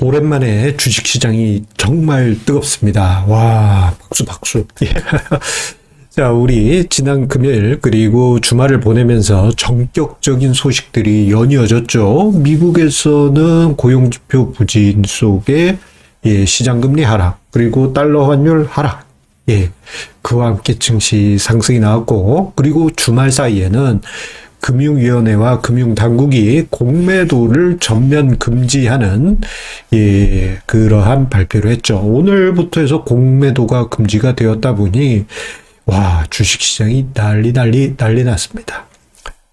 오랜만에 주식시장이 정말 뜨겁습니다. 와, 박수, 박수. 예. 자, 우리 지난 금요일 그리고 주말을 보내면서 전격적인 소식들이 연이어졌죠. 미국에서는 고용지표 부진 속에 시장금리 하락, 그리고 달러 환율 하락. 그와 함께 증시 상승이 나왔고, 그리고 주말 사이에는 금융위원회와 금융당국이 공매도를 전면 금지하는 그러한 발표를 했죠. 오늘부터 해서 공매도가 금지가 되었다 보니 와, 주식시장이 난리 났습니다.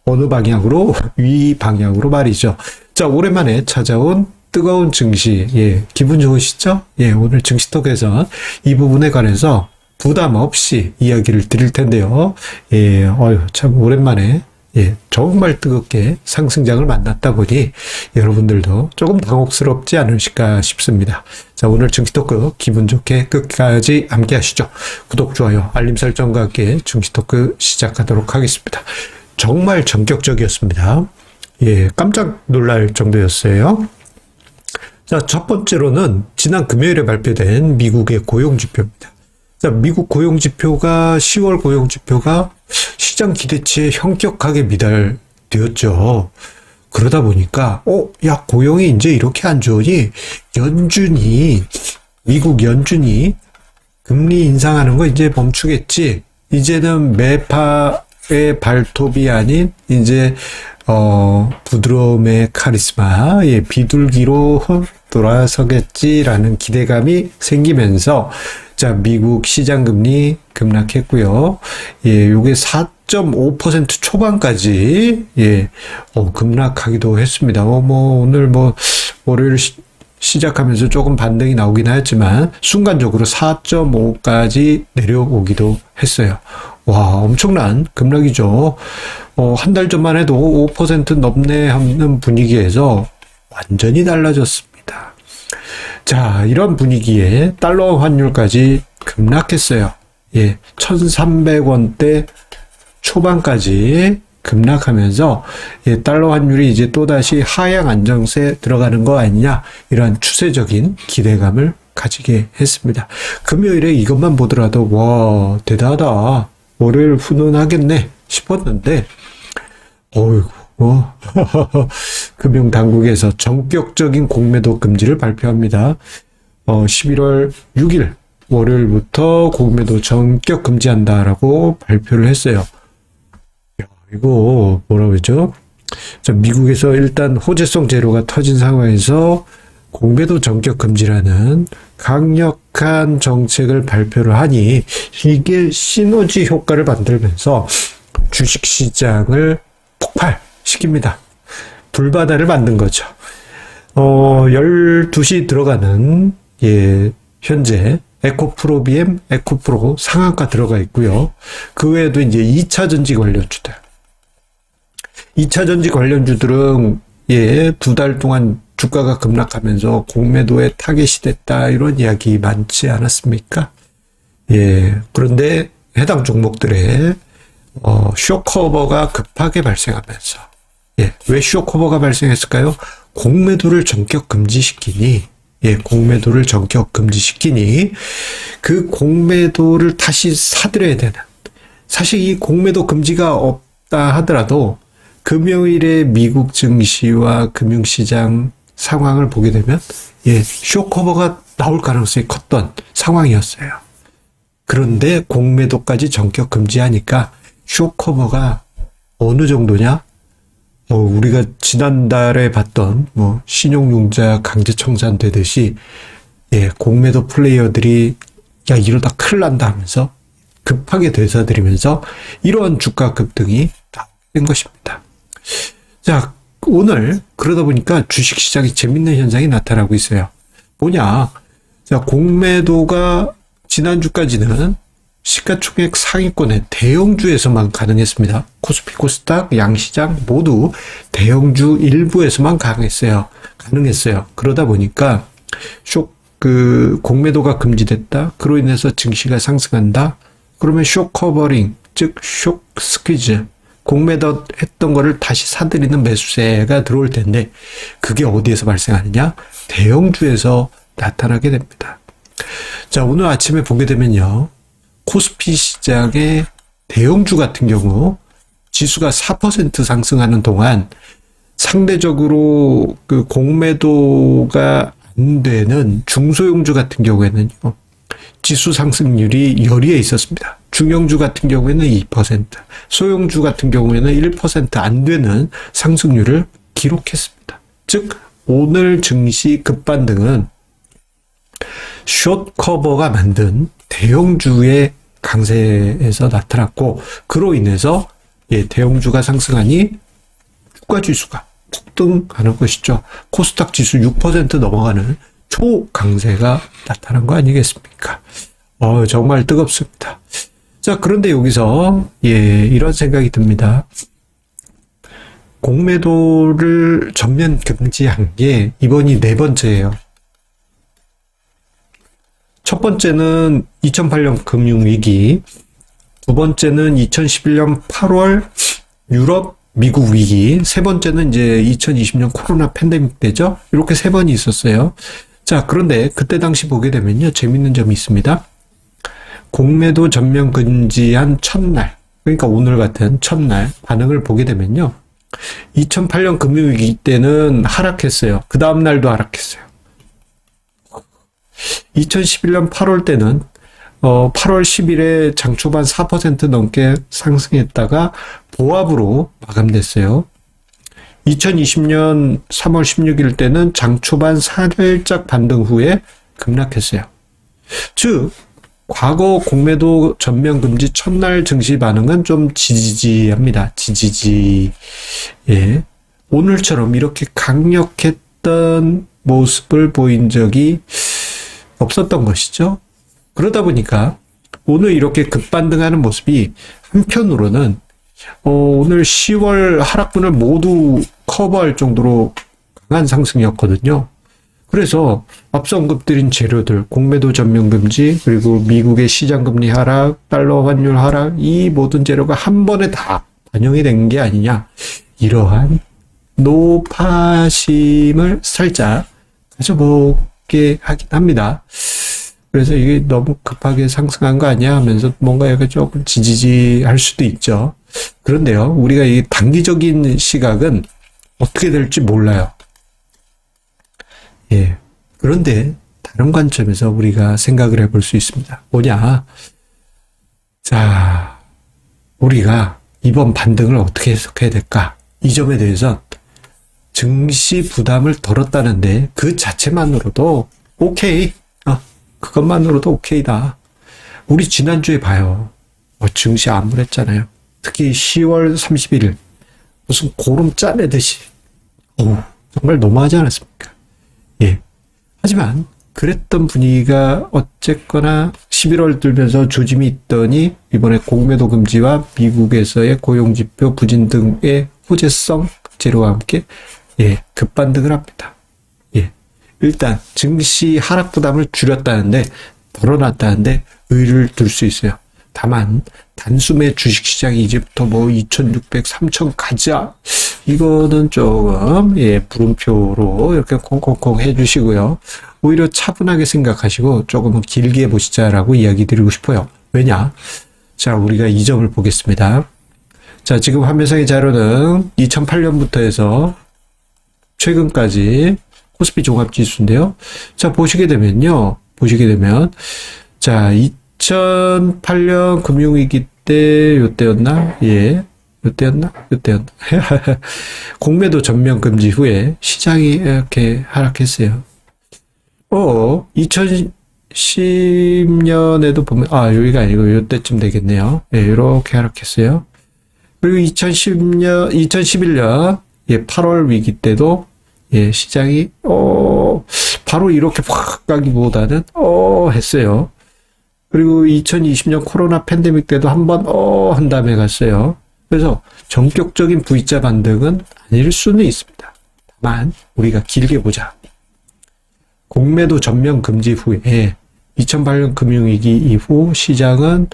어느 방향으로? 위 방향으로 말이죠. 자, 오랜만에 찾아온 뜨거운 증시, 기분 좋으시죠? 오늘 증시톡에서 이 부분에 관해서 부담 없이 이야기를 드릴 텐데요. 참 오랜만에 정말 뜨겁게 상승장을 만났다 보니 여러분들도 조금 당혹스럽지 않으실까 싶습니다. 자, 오늘 증시토크 기분 좋게 끝까지 함께 하시죠. 구독, 좋아요, 알림 설정과 함께 증시토크 시작하도록 하겠습니다. 정말 전격적이었습니다. 깜짝 놀랄 정도였어요. 자, 첫 번째로는 지난 금요일에 발표된 미국의 고용지표입니다. 자, 미국 고용지표가 10월 고용지표가 시장 기대치에 현격하게 미달되었죠. 그러다 보니까 야, 고용이 이제 이렇게 안 좋으니 미국 연준이 금리 인상하는 거 이제 멈추겠지. 이제는 매파의 발톱이 아닌 이제 부드러움의 카리스마, 비둘기로 돌아서겠지라는 기대감이 생기면서 자, 미국 시장금리 급락했고요. 요게 4.5% 초반까지, 급락하기도 했습니다. 오늘 월요일 시작하면서 조금 반등이 나오긴 하였지만, 순간적으로 4.5까지 내려오기도 했어요. 와, 엄청난 급락이죠. 한 달 전만 해도 5% 넘네 하는 분위기에서 완전히 달라졌습니다. 자, 이런 분위기에 달러 환율까지 급락했어요. 1,300원대 초반까지 급락하면서 달러 환율이 이제 또다시 하향 안정세 들어가는 거 아니냐, 이러한 추세적인 기대감을 가지게 했습니다. 금요일에 이것만 보더라도 와, 대단하다, 월요일 훈훈하겠네 싶었는데 어이구, 금융당국에서 전격적인 공매도 금지를 발표합니다. 11월 6일 월요일부터 공매도 전격 금지한다라고 발표를 했어요. 야, 이거 뭐라 그러죠? 자, 미국에서 일단 호재성 제로가 터진 상황에서 공매도 전격 금지라는 강력한 정책을 발표를 하니 이게 시너지 효과를 만들면서 주식시장을 폭발시킵니다. 불바다를 만든 거죠. 12시 들어가는 현재 에코프로 BM, 에코프로 상한가 들어가 있고요. 그 외에도 이제 2차 전지 관련주들. 2차 전지 관련주들은 두 달 동안 주가가 급락하면서 공매도에 타겟이 됐다, 이런 이야기 많지 않았습니까? 그런데 해당 종목들의 쇼커버가 급하게 발생하면서, 왜 쇼커버가 발생했을까요? 공매도를 전격 금지시키니, 그 공매도를 다시 사들여야 되는, 사실 이 공매도 금지가 없다 하더라도 금요일에 미국 증시와 금융시장 상황을 보게 되면 쇼커버가 나올 가능성이 컸던 상황이었어요. 그런데 공매도까지 전격 금지하니까 쇼커버가 어느 정도냐? 우리가 지난달에 봤던 신용융자 강제 청산되듯이 공매도 플레이어들이 야, 이러다 큰일 난다 하면서 급하게 되사들이면서 이러한 주가 급등이 된 것입니다. 자, 오늘 그러다 보니까 주식시장이 재밌는 현상이 나타나고 있어요. 뭐냐? 자, 공매도가 지난주까지는 시가총액 상위권의 대형주에서만 가능했습니다. 코스피, 코스닥, 양시장 모두 대형주 일부에서만 가능했어요. 그러다 보니까 공매도가 금지됐다. 그로 인해서 증시가 상승한다. 그러면 쇼 커버링, 즉 쇼 스퀴즈, 공매도 했던 거를 다시 사들이는 매수세가 들어올 텐데 그게 어디에서 발생하느냐? 대형주에서 나타나게 됩니다. 자, 오늘 아침에 보게 되면요. 코스피 시장의 대형주 같은 경우 지수가 4% 상승하는 동안 상대적으로 그 공매도가 안 되는 중소형주 같은 경우에는요. 지수 상승률이 열의에 있었습니다. 중형주 같은 경우에는 2%, 소형주 같은 경우에는 1%안 되는 상승률을 기록했습니다. 즉 오늘 증시 급반등은 숏 커버가 만든 대형주의 강세에서 나타났고 그로 인해서 대형주가 상승하니 주가 지수가 폭등하는 것이죠. 코스닥 지수 6% 넘어가는 초강세가 나타난 거 아니겠습니까? 정말 뜨겁습니다. 자, 그런데 여기서 이런 생각이 듭니다. 공매도를 전면 금지한 게 이번이 네 번째예요. 첫 번째는 2008년 금융위기, 두 번째는 2011년 8월 유럽, 미국 위기, 세 번째는 이제 2020년 코로나 팬데믹 때죠. 이렇게 세 번이 있었어요. 자, 그런데 그때 당시 보게 되면요. 재밌는 점이 있습니다. 공매도 전면 금지한 첫날, 그러니까 오늘 같은 첫날 반응을 보게 되면요. 2008년 금융위기 때는 하락했어요. 그 다음 날도 하락했어요. 2011년 8월 때는 8월 10일에 장 초반 4% 넘게 상승했다가 보합으로 마감됐어요. 2020년 3월 16일 때는 장 초반 살짝 반등 후에 급락했어요. 즉 과거 공매도 전면 금지 첫날 증시 반응은 좀 지지지합니다. 지지지. 오늘처럼 이렇게 강력했던 모습을 보인 적이 없었던 것이죠. 그러다 보니까 오늘 이렇게 급반등하는 모습이 한편으로는 오늘 10월 하락분을 모두 커버할 정도로 강한 상승이었거든요. 그래서 앞서 언급드린 재료들, 공매도 전면 금지, 그리고 미국의 시장금리 하락, 달러 환율 하락, 이 모든 재료가 한 번에 다 반영이 된 게 아니냐. 이러한 노파심을 살짝 가져보게 하긴 합니다. 그래서 이게 너무 급하게 상승한 거 아니야 하면서 뭔가 약간 조금 지지지할 수도 있죠. 그런데요, 우리가 이 단기적인 시각은 어떻게 될지 몰라요. 그런데 다른 관점에서 우리가 생각을 해볼 수 있습니다. 뭐냐? 자, 우리가 이번 반등을 어떻게 해석해야 될까? 이 점에 대해서 증시 부담을 덜었다는데 그 자체만으로도 오케이. 그것만으로도 오케이다. 우리 지난주에 봐요. 증시 암울했잖아요. 특히 10월 31일 무슨 고름 짜내듯이 정말 너무하지 않았습니까? 하지만 그랬던 분위기가 어쨌거나 11월 들면서 조짐이 있더니 이번에 공매도 금지와 미국에서의 고용지표 부진 등의 호재성 재료와 함께 급반등을 합니다. 일단 증시 하락 부담을 줄였다는데 덜어놨다는데 의의를 둘 수 있어요. 다만 단숨에 주식시장이 이제부터 2,600, 3,000 가자 이거는 조금 물음표로 이렇게 콩콩콩 해주시고요. 오히려 차분하게 생각하시고 조금은 길게 보시자라고 이야기 드리고 싶어요. 왜냐? 자, 우리가 이 점을 보겠습니다. 자, 지금 화면상의 자료는 2008년부터 해서 최근까지 코스피 종합지수인데요. 자, 보시게 되면, 자, 2008년 금융위기 때, 요때였나? 요때였나? 공매도 전면 금지 후에 시장이 이렇게 하락했어요. 2010년에도 보면, 여기가 아니고 요때쯤 되겠네요. 이렇게 하락했어요. 그리고 2011년, 8월 위기 때도 시장이 바로 이렇게 확 가기보다는 했어요. 그리고 2020년 코로나 팬데믹 때도 한번 한 다음에 갔어요. 그래서 전격적인 V자 반등은 아닐 수는 있습니다. 다만 우리가 길게 보자. 공매도 전면 금지 후에 2008년 금융위기 이후 시장은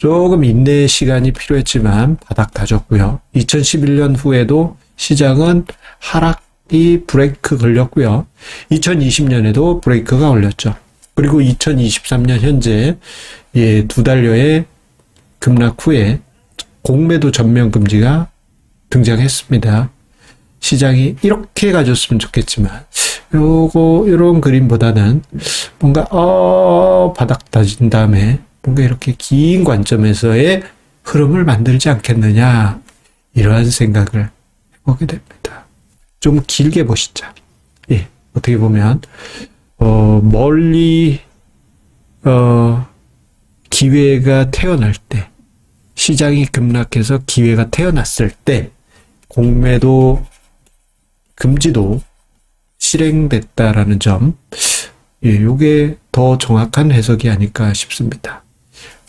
조금 인내의 시간이 필요했지만 바닥 다졌고요. 2011년 후에도 시장은 하락이 브레이크 걸렸고요. 2020년에도 브레이크가 걸렸죠. 그리고 2023년 현재 두 달여의 급락 후에 공매도 전면 금지가 등장했습니다. 시장이 이렇게 가졌으면 좋겠지만 요런 그림보다는 뭔가 바닥 다진 다음에 뭔가 이렇게 긴 관점에서의 흐름을 만들지 않겠느냐, 이러한 생각을 해보게 됩니다. 좀 길게 보시죠. 어떻게 보면 멀리 기회가 태어날 때, 시장이 급락해서 기회가 태어났을 때 공매도 금지도 실행됐다라는 점, 요게 더 정확한 해석이 아닐까 싶습니다.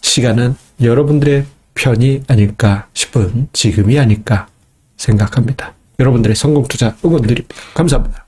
시간은 여러분들의 편이 아닐까 싶은 지금이 아닐까 생각합니다. 여러분들의 성공 투자 응원드립니다. 감사합니다.